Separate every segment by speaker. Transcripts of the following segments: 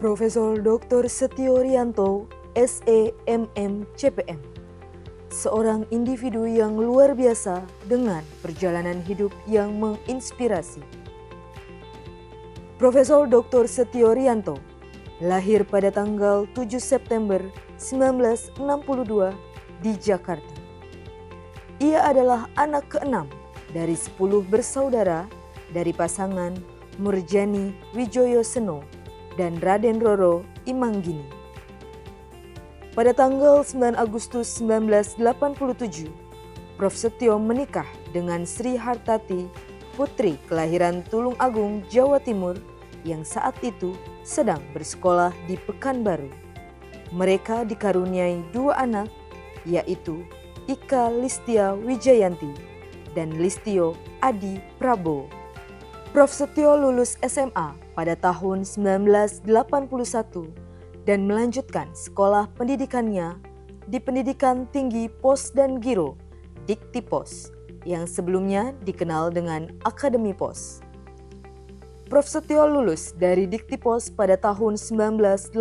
Speaker 1: Profesor Dr. Setio Rianto, SEMM CPM, seorang individu yang luar biasa dengan perjalanan hidup yang menginspirasi. Profesor Dr. Setio Rianto lahir pada tanggal 7 September 1962 di Jakarta. Ia adalah anak keenam dari 10 bersaudara dari pasangan Murjani Wijoyo Seno dan Raden Roro Imanggini. Pada tanggal 9 Agustus 1987, Prof. Setio menikah dengan Sri Hartati, putri kelahiran Tulung Agung, Jawa Timur, yang saat itu sedang bersekolah di Pekanbaru. Mereka dikaruniai 2 anak, yaitu Ika Listia Wijayanti dan Listio Adi Prabowo. Prof. Setio lulus SMA pada tahun 1981 dan melanjutkan sekolah pendidikannya di Pendidikan Tinggi Pos dan Giro, Dikti Pos, yang sebelumnya dikenal dengan Akademi Pos. Prof. Setio lulus dari Dikti Pos pada tahun 1985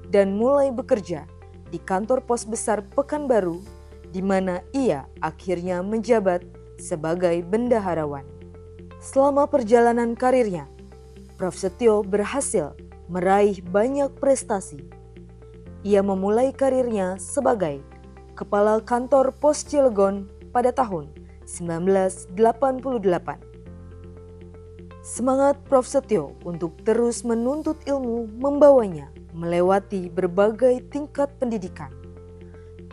Speaker 1: dan mulai bekerja di kantor pos besar Pekanbaru, di mana ia akhirnya menjabat sebagai bendaharawan. Selama perjalanan karirnya, Prof. Setio berhasil meraih banyak prestasi. Ia memulai karirnya sebagai Kepala Kantor Pos Cilegon pada tahun 1988. Semangat Prof. Setio untuk terus menuntut ilmu membawanya melewati berbagai tingkat pendidikan.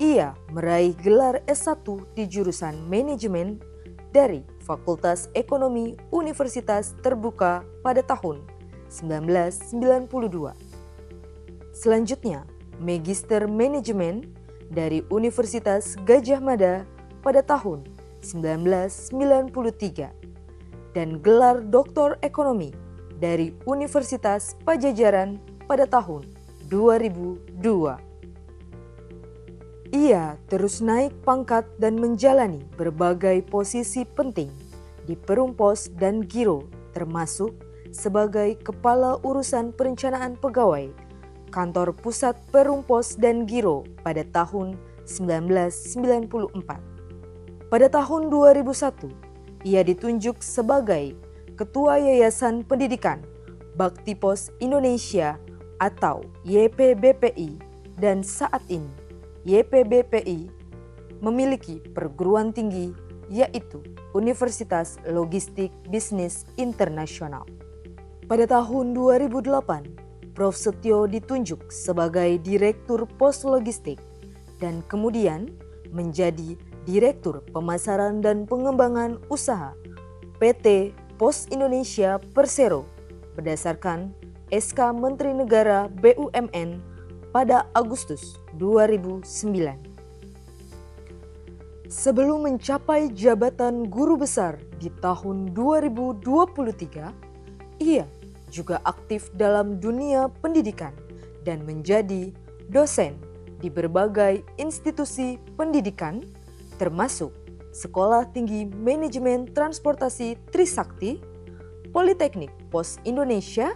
Speaker 1: Ia meraih gelar S1 di jurusan Manajemen dari Fakultas Ekonomi Universitas Terbuka pada tahun 1992. Selanjutnya, Magister Manajemen dari Universitas Gadjah Mada pada tahun 1993 dan gelar Doktor Ekonomi dari Universitas Pajajaran pada tahun 2002. Ia terus naik pangkat dan menjalani berbagai posisi penting di Perum Pos dan Giro, termasuk sebagai Kepala Urusan Perencanaan Pegawai Kantor Pusat Perum Pos dan Giro pada tahun 1994. Pada tahun 2001, ia ditunjuk sebagai Ketua Yayasan Pendidikan Bakti Pos Indonesia atau YPBPI, dan saat ini YPBPI memiliki perguruan tinggi yaitu Universitas Logistik Bisnis Internasional. Pada tahun 2008, Prof. Setio ditunjuk sebagai Direktur Pos Logistik dan kemudian menjadi Direktur Pemasaran dan Pengembangan Usaha PT Pos Indonesia Persero berdasarkan SK Menteri Negara BUMN pada Agustus 2009. Sebelum mencapai jabatan guru besar di tahun 2023, ia juga aktif dalam dunia pendidikan dan menjadi dosen di berbagai institusi pendidikan, termasuk Sekolah Tinggi Manajemen Transportasi Trisakti, Politeknik Pos Indonesia,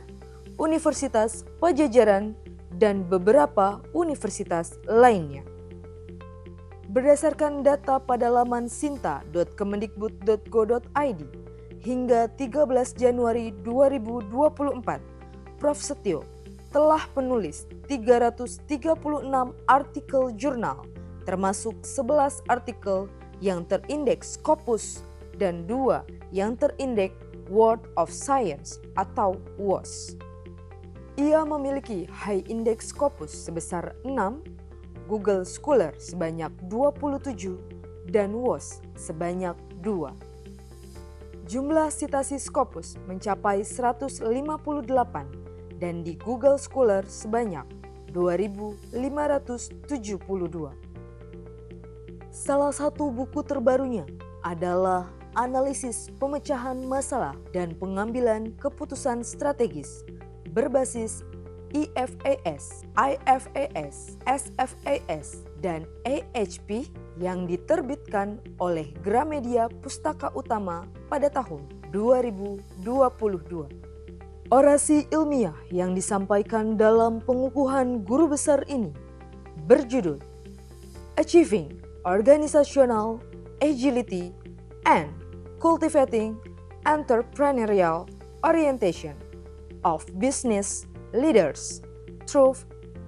Speaker 1: Universitas Pajajaran, dan beberapa universitas lainnya. Berdasarkan data pada laman sinta.kemendikbud.go.id hingga 13 Januari 2024, Prof. Setio telah menulis 336 artikel jurnal, termasuk 11 artikel yang terindeks Scopus dan 2 yang terindeks World of Science atau WOS. Ia memiliki High Index Scopus sebesar 6, Google Scholar sebanyak 27, dan WOS sebanyak 2. Jumlah sitasi Scopus mencapai 158 dan di Google Scholar sebanyak 2.572. Salah satu buku terbarunya adalah Analisis Pemecahan Masalah dan Pengambilan Keputusan Strategis berbasis IFAS, IFAS, SFAS, dan AHP yang diterbitkan oleh Gramedia Pustaka Utama pada tahun 2022. Orasi ilmiah yang disampaikan dalam pengukuhan guru besar ini berjudul Achieving Organizational Agility and Cultivating Entrepreneurial Orientation of Business Leaders Through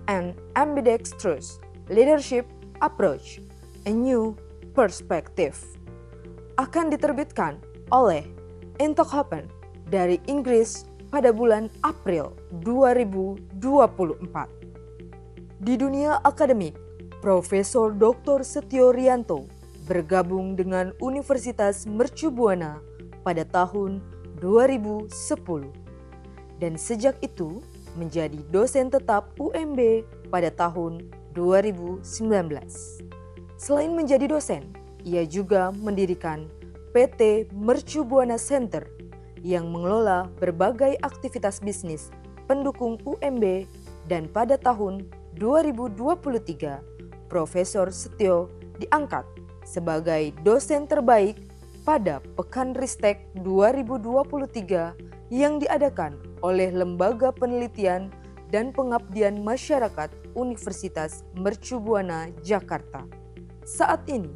Speaker 1: an Ambidextrous Leadership Approach, a New Perspective. Akan diterbitkan oleh Eindhoven dari Inggris pada bulan April 2024. Di dunia akademik, Profesor Dr. Setio Rianto bergabung dengan Universitas Mercu Buana pada tahun 2010 dan sejak itu menjadi dosen tetap UMB pada tahun 2019. Selain menjadi dosen, ia juga mendirikan PT Mercu Buana Center yang mengelola berbagai aktivitas bisnis pendukung UMB, dan pada tahun 2023, Profesor Setio diangkat sebagai dosen terbaik pada Pekan Ristek 2023 yang diadakan oleh Lembaga Penelitian dan Pengabdian Masyarakat Universitas Mercu Buana, Jakarta. Saat ini,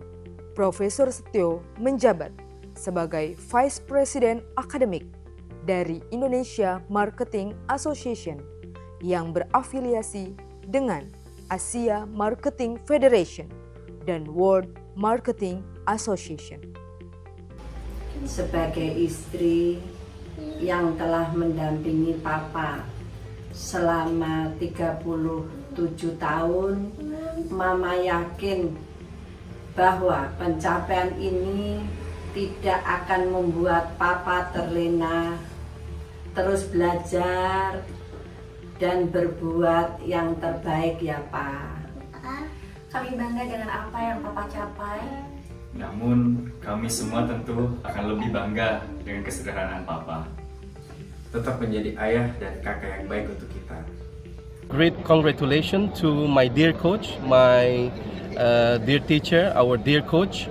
Speaker 1: Profesor Setio menjabat sebagai Vice President Akademik dari Indonesia Marketing Association yang berafiliasi dengan Asia Marketing Federation dan World Marketing Association.
Speaker 2: Sebagai istri yang telah mendampingi Papa selama 37 tahun, Mama yakin bahwa pencapaian ini tidak akan membuat Papa terlena, terus belajar dan berbuat yang terbaik ya Pak.
Speaker 3: Kami bangga dengan apa yang Papa capai.
Speaker 4: Namun kami semua tentu akan lebih bangga dengan kesederhanaan Papa.
Speaker 5: Tetap menjadi ayah dan kakak yang baik untuk kita.
Speaker 6: Great congratulations to my dear coach, my dear teacher, our dear coach,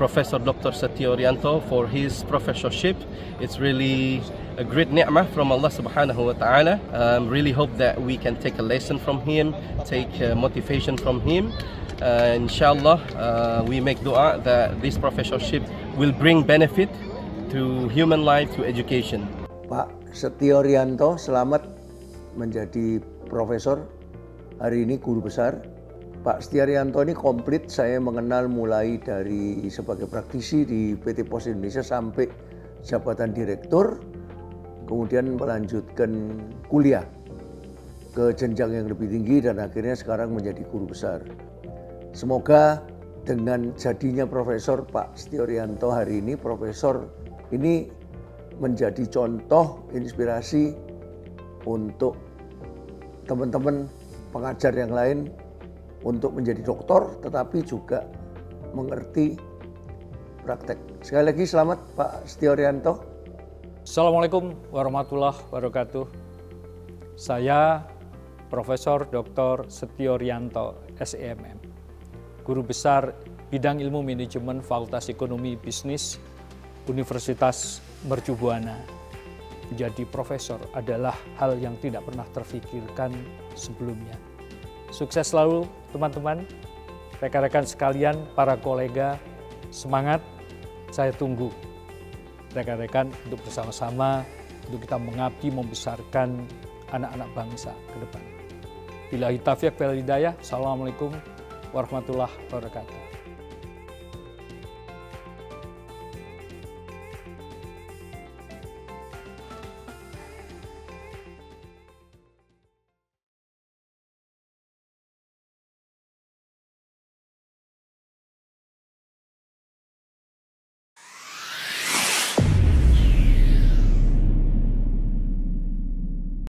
Speaker 6: Professor Dr. Setio Rianto, for his professorship. It's really a great ni'mah from Allah Subhanahu wa Ta'ala. Really hope that we can take a lesson from him, take motivation from him. Inshallah, we make dua that this professorship will bring benefit to human life, to education.
Speaker 7: Pak Setio Rianto, selamat menjadi profesor. Hari ini guru besar. Pak Setio Rianto ini komplit saya mengenal mulai dari sebagai praktisi di PT Pos Indonesia sampai jabatan direktur, kemudian melanjutkan kuliah ke jenjang yang lebih tinggi dan akhirnya sekarang menjadi guru besar. Semoga dengan jadinya Profesor Pak Setio Rianto hari ini, profesor ini menjadi contoh inspirasi untuk teman-teman pengajar yang lain untuk menjadi doktor tetapi juga mengerti praktek. Sekali lagi selamat Pak Setio Rianto.
Speaker 8: Assalamualaikum warahmatullahi wabarakatuh. Saya Profesor Dr. Setio Rianto, SEMM, Guru Besar Bidang Ilmu Manajemen Fakultas Ekonomi Bisnis Universitas Mercu Buana. Menjadi profesor adalah hal yang tidak pernah terfikirkan sebelumnya. Sukses selalu teman-teman, rekan-rekan sekalian, para kolega, semangat, saya tunggu rekan-rekan untuk bersama-sama untuk kita mengabdi membesarkan anak-anak bangsa ke depan. Billahi taufiq wal hidayah. Assalamualaikum warahmatullahi wabarakatuh.